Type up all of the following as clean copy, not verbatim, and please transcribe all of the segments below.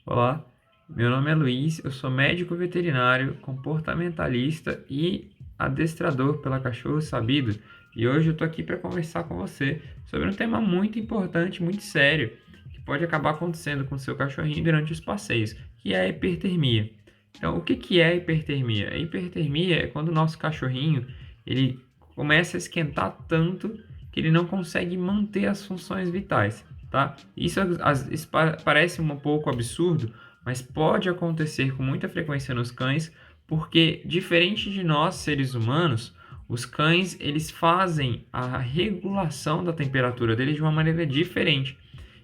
Olá, meu nome é Luiz, eu sou médico veterinário, comportamentalista e adestrador pela Cachorro Sabido, e hoje eu tô aqui para conversar com você sobre um tema muito importante, muito sério, que pode acabar acontecendo com o seu cachorrinho durante os passeios, que é a hipertermia. Então, o que que é a hipertermia? A hipertermia é quando o nosso cachorrinho ele começa a esquentar tanto que ele não consegue manter as funções vitais, tá? Isso parece um pouco absurdo, mas pode acontecer com muita frequência nos cães, porque diferente de nós, seres humanos, os cães eles fazem a regulação da temperatura deles de uma maneira diferente.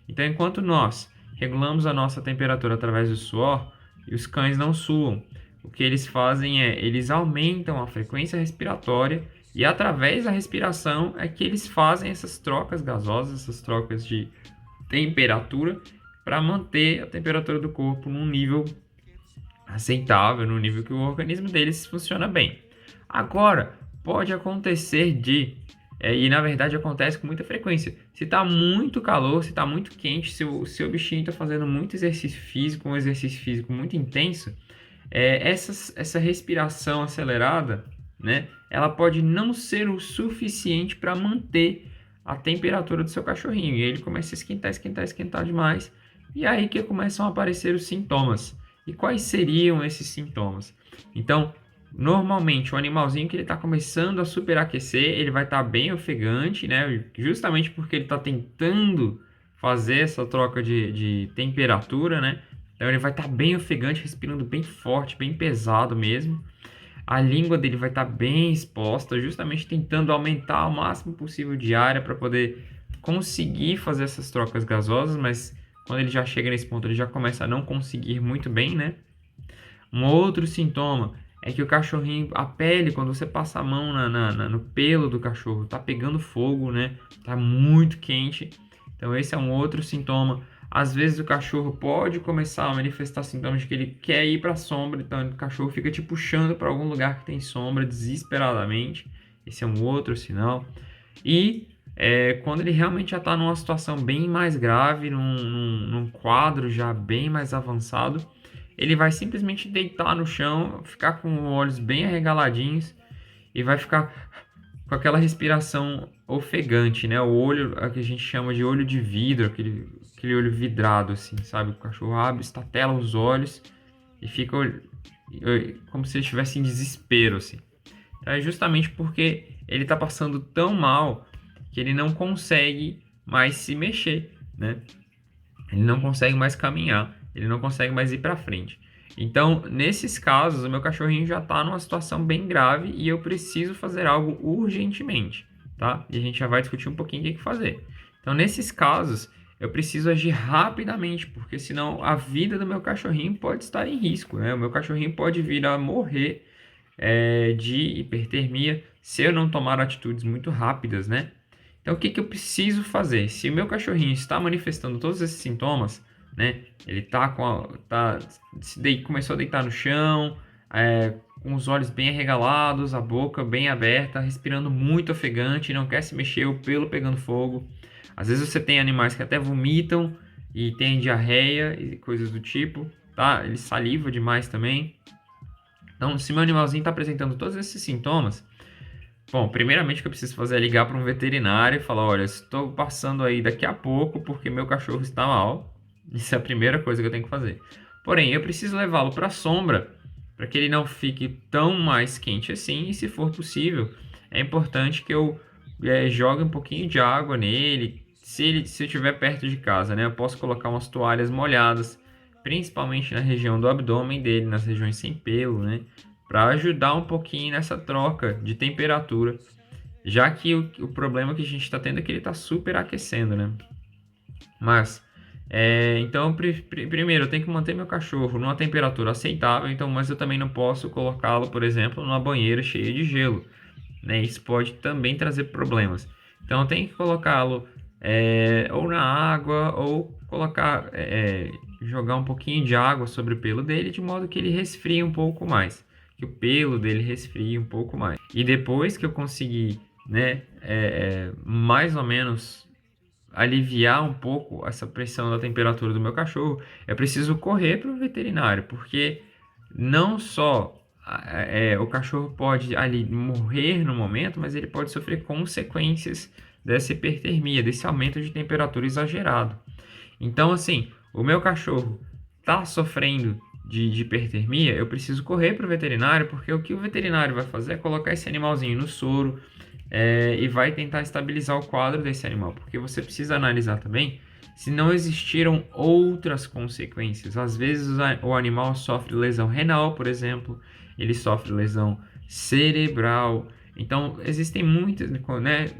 Então, enquanto nós regulamos a nossa temperatura através do suor, e os cães não suam, o que eles fazem é eles aumentam a frequência respiratória e através da respiração é que eles fazem essas trocas gasosas, essas trocas de temperatura para manter a temperatura do corpo num nível aceitável, no nível que o organismo deles funciona bem. Agora, pode acontecer e na verdade acontece com muita frequência, se está muito calor, se está muito quente, se o seu bichinho está fazendo muito exercício físico, um exercício físico muito intenso, essa respiração acelerada, né, ela pode não ser o suficiente para manter a temperatura do seu cachorrinho. E ele começa a esquentar, esquentar, esquentar demais. E aí que começam a aparecer os sintomas. E quais seriam esses sintomas? Então, normalmente, o animalzinho que ele está começando a superaquecer, ele vai estar bem ofegante, né? Justamente porque ele está tentando fazer essa troca de temperatura, né? Então ele vai estar bem ofegante, respirando bem forte, bem pesado mesmo. A língua dele vai estar bem exposta, justamente tentando aumentar o máximo possível de área para poder conseguir fazer essas trocas gasosas, mas quando ele já chega nesse ponto, ele já começa a não conseguir muito bem, né? Um outro sintoma é que o cachorrinho, a pele, quando você passa a mão no pelo do cachorro, tá pegando fogo, né? Tá muito quente. Então, esse é um outro sintoma. Às vezes, o cachorro pode começar a manifestar sintomas de que ele quer ir para a sombra. Então, o cachorro fica te puxando para algum lugar que tem sombra desesperadamente. Esse é um outro sinal. E quando ele realmente já está numa situação bem mais grave, num quadro já bem mais avançado, ele vai simplesmente deitar no chão, ficar com os olhos bem arregaladinhos e vai ficar com aquela respiração ofegante, né? O olho, que a gente chama de olho de vidro, aquele olho vidrado, assim, sabe? O cachorro abre, estatela os olhos e fica como se ele estivesse em desespero, assim. Então, é justamente porque ele está passando tão mal que ele não consegue mais se mexer, né? Ele não consegue mais caminhar, ele não consegue mais ir para frente. Então, nesses casos, o meu cachorrinho já está numa situação bem grave e eu preciso fazer algo urgentemente, tá? E a gente já vai discutir um pouquinho o que fazer. Então, nesses casos, eu preciso agir rapidamente, porque senão a vida do meu cachorrinho pode estar em risco, né? O meu cachorrinho pode vir a morrer de hipertermia se eu não tomar atitudes muito rápidas, né? Então, o que que eu preciso fazer? Se o meu cachorrinho está manifestando todos esses sintomas, né? Ele começou a deitar no chão, com os olhos bem arregalados, a boca bem aberta, respirando muito ofegante, não quer se mexer, o pelo pegando fogo. Às vezes você tem animais que até vomitam e tem diarreia e coisas do tipo, tá? Ele saliva demais também. Então, se meu animalzinho está apresentando todos esses sintomas, bom, primeiramente o que eu preciso fazer é ligar para um veterinário e falar, olha, estou passando aí daqui a pouco porque meu cachorro está mal. Isso é a primeira coisa que eu tenho que fazer. Porém, eu preciso levá-lo para a sombra para que ele não fique tão mais quente assim. E se for possível, é importante que eu jogue um pouquinho de água nele. Se eu estiver perto de casa, né? Eu posso colocar umas toalhas molhadas, principalmente na região do abdômen dele, nas regiões sem pelo, né? Para ajudar um pouquinho nessa troca de temperatura, já que o problema que a gente está tendo é que ele está superaquecendo, né? Mas, então, primeiro, eu tenho que manter meu cachorro numa temperatura aceitável, então, mas eu também não posso colocá-lo, por exemplo, numa banheira cheia de gelo, né? Isso pode também trazer problemas. Então, eu tenho que colocá-lo ou na água ou jogar um pouquinho de água sobre o pelo dele, de modo que ele resfrie um pouco mais, que o pelo dele resfrie um pouco mais. E depois que eu conseguir, né, mais ou menos aliviar um pouco essa pressão da temperatura do meu cachorro, eu preciso correr para o veterinário, porque não só o cachorro pode ali morrer no momento, mas ele pode sofrer consequências dessa hipertermia, desse aumento de temperatura exagerado. Então, assim, o meu cachorro está sofrendo de hipertermia, eu preciso correr para o veterinário, porque o que o veterinário vai fazer é colocar esse animalzinho no soro, e vai tentar estabilizar o quadro desse animal, porque você precisa analisar também se não existiram outras consequências. Às vezes o animal sofre lesão renal, por exemplo, ele sofre lesão cerebral. Então existem muitas, né?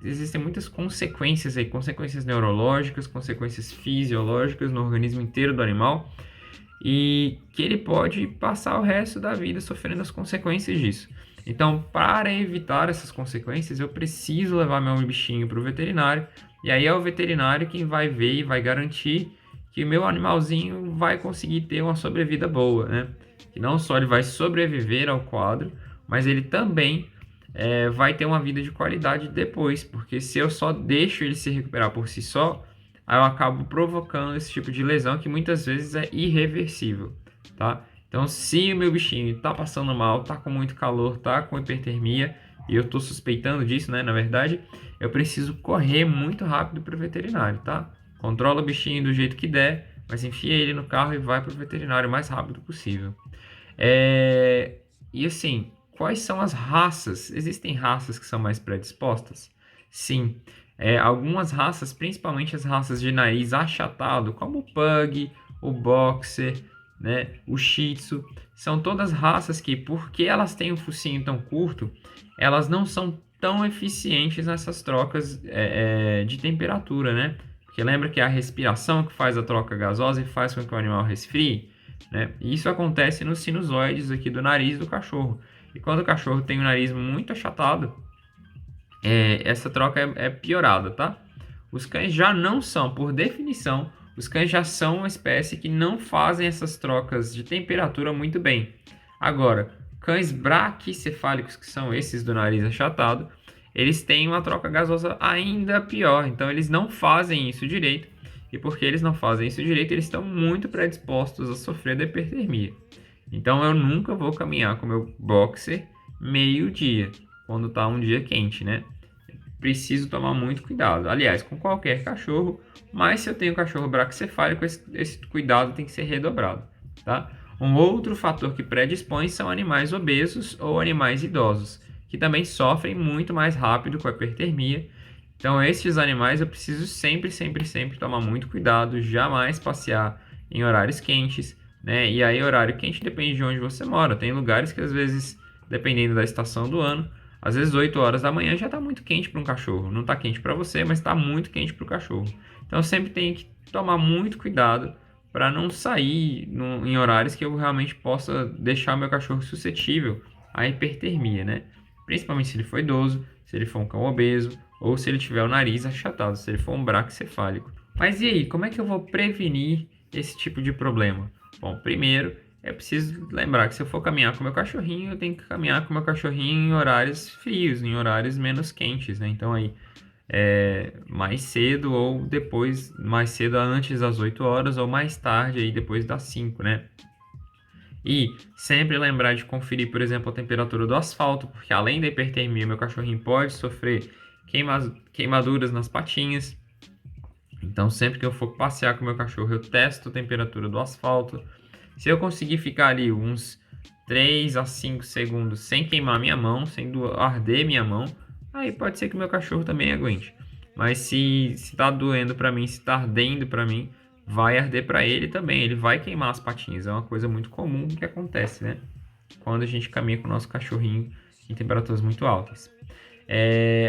Existem muitas consequências aí, consequências neurológicas, consequências fisiológicas no organismo inteiro do animal, e que ele pode passar o resto da vida sofrendo as consequências disso. Então, para evitar essas consequências, eu preciso levar meu bichinho para o veterinário, e aí é o veterinário quem vai ver e vai garantir que o meu animalzinho vai conseguir ter uma sobrevida boa, né? Que não só ele vai sobreviver ao quadro, mas ele também vai ter uma vida de qualidade depois, porque se eu só deixo ele se recuperar por si só, aí eu acabo provocando esse tipo de lesão que muitas vezes é irreversível, tá? Então, se o meu bichinho tá passando mal, tá com muito calor, tá com hipertermia, e eu tô suspeitando disso, né, na verdade, eu preciso correr muito rápido para o veterinário, tá? Controla o bichinho do jeito que der, mas enfia ele no carro e vai para o veterinário o mais rápido possível. E assim, quais são as raças? Existem raças que são mais predispostas? Sim. Algumas raças, principalmente as raças de nariz achatado, como o Pug, o Boxer, né, o Shih Tzu, são todas raças que, porque elas têm um focinho tão curto, elas não são tão eficientes nessas trocas de temperatura, né? Porque lembra que é a respiração que faz a troca gasosa e faz com que o animal resfrie, né? E isso acontece nos sinusoides aqui do nariz do cachorro. E quando o cachorro tem o nariz muito achatado, essa troca é piorada, tá? Os cães já não são, por definição, os cães já são uma espécie que não fazem essas trocas de temperatura muito bem. Agora, cães braquicefálicos, que são esses do nariz achatado, eles têm uma troca gasosa ainda pior. Então, eles não fazem isso direito. E porque eles não fazem isso direito, eles estão muito predispostos a sofrer da hipertermia. Então, eu nunca vou caminhar com meu boxer meio-dia, quando está um dia quente, né? Preciso tomar muito cuidado. Aliás, com qualquer cachorro, mas se eu tenho cachorro braquicefálico, esse cuidado tem que ser redobrado, tá? Um outro fator que predispõe são animais obesos ou animais idosos, que também sofrem muito mais rápido com a hipertermia. Então, esses animais eu preciso sempre, sempre, sempre tomar muito cuidado, jamais passear em horários quentes, né? E aí, horário quente depende de onde você mora. Tem lugares que às vezes, dependendo da estação do ano, às vezes 8 horas da manhã já está muito quente para um cachorro. Não está quente para você, mas está muito quente para o cachorro. Então, eu sempre tenho que tomar muito cuidado para não sair em horários que eu realmente possa deixar meu cachorro suscetível à hipertermia, né? Principalmente se ele for idoso, se ele for um cão obeso ou se ele tiver o nariz achatado, se ele for um braquicefálico. Mas e aí, como é que eu vou prevenir esse tipo de problema? Bom, primeiro, é preciso lembrar que se eu for caminhar com o meu cachorrinho, eu tenho que caminhar com o meu cachorrinho em horários frios, em horários menos quentes, né? Então aí, mais cedo ou depois, mais cedo antes das 8 horas ou mais tarde aí depois das 5, né? E sempre lembrar de conferir, por exemplo, a temperatura do asfalto, porque além da hipertermia, meu cachorrinho pode sofrer queimaduras nas patinhas. Então, sempre que eu for passear com meu cachorro, eu testo a temperatura do asfalto. Se eu conseguir ficar ali uns 3 a 5 segundos sem queimar minha mão, sem arder minha mão, aí pode ser que o meu cachorro também aguente. Mas se tá doendo para mim, se tá ardendo para mim, vai arder para ele também. Ele vai queimar as patinhas. É uma coisa muito comum que acontece, né? Quando a gente caminha com o nosso cachorrinho em temperaturas muito altas.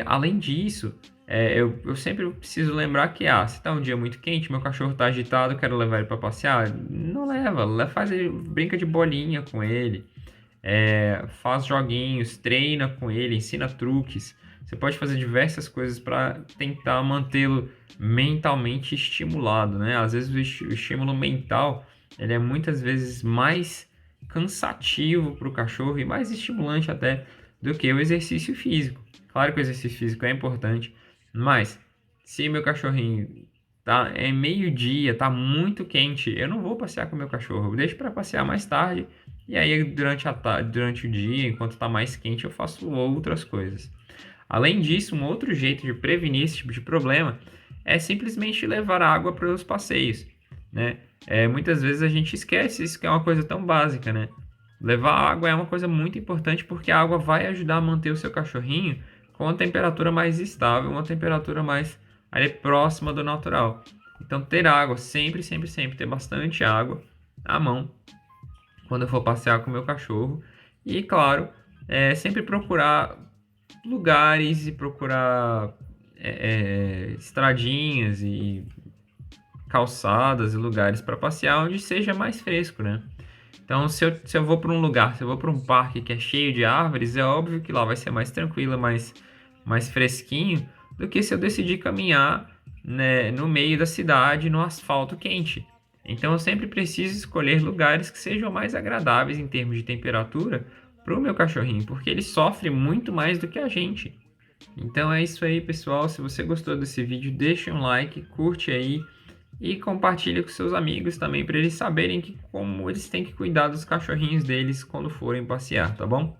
Além disso, eu sempre preciso lembrar que, se tá um dia muito quente, meu cachorro tá agitado, quero levar ele para passear, não leva, brinca de bolinha com ele, faz joguinhos, treina com ele, ensina truques. Você pode fazer diversas coisas para tentar mantê-lo mentalmente estimulado, né? Às vezes o estímulo mental, ele é muitas vezes mais cansativo para o cachorro e mais estimulante até do que o exercício físico. Claro que o exercício físico é importante, mas Se meu cachorrinho é meio-dia, tá muito quente, eu não vou passear com meu cachorro, eu deixo para passear mais tarde. E aí durante a tarde, durante o dia, enquanto tá mais quente, eu faço outras coisas. Além disso, um outro jeito de prevenir esse tipo de problema é simplesmente levar água para os passeios, né? Muitas vezes a gente esquece isso, que é uma coisa tão básica, né? Levar água é uma coisa muito importante porque a água vai ajudar a manter o seu cachorrinho com uma temperatura mais estável, uma temperatura mais ali, próxima do natural. Então, ter água, sempre, sempre, sempre, ter bastante água à mão quando eu for passear com o meu cachorro. E, claro, sempre procurar lugares e procurar estradinhas e calçadas e lugares para passear onde seja mais fresco, né? Então, se eu vou para um lugar, se eu vou para um parque que é cheio de árvores, é óbvio que lá vai ser mais tranquilo, mais fresquinho, do que se eu decidir caminhar, né, no meio da cidade, no asfalto quente. Então, eu sempre preciso escolher lugares que sejam mais agradáveis em termos de temperatura para o meu cachorrinho, porque ele sofre muito mais do que a gente. Então é isso aí, pessoal. Se você gostou desse vídeo, deixa um like, curte aí e compartilha com seus amigos também para eles saberem como eles têm que cuidar dos cachorrinhos deles quando forem passear, tá bom?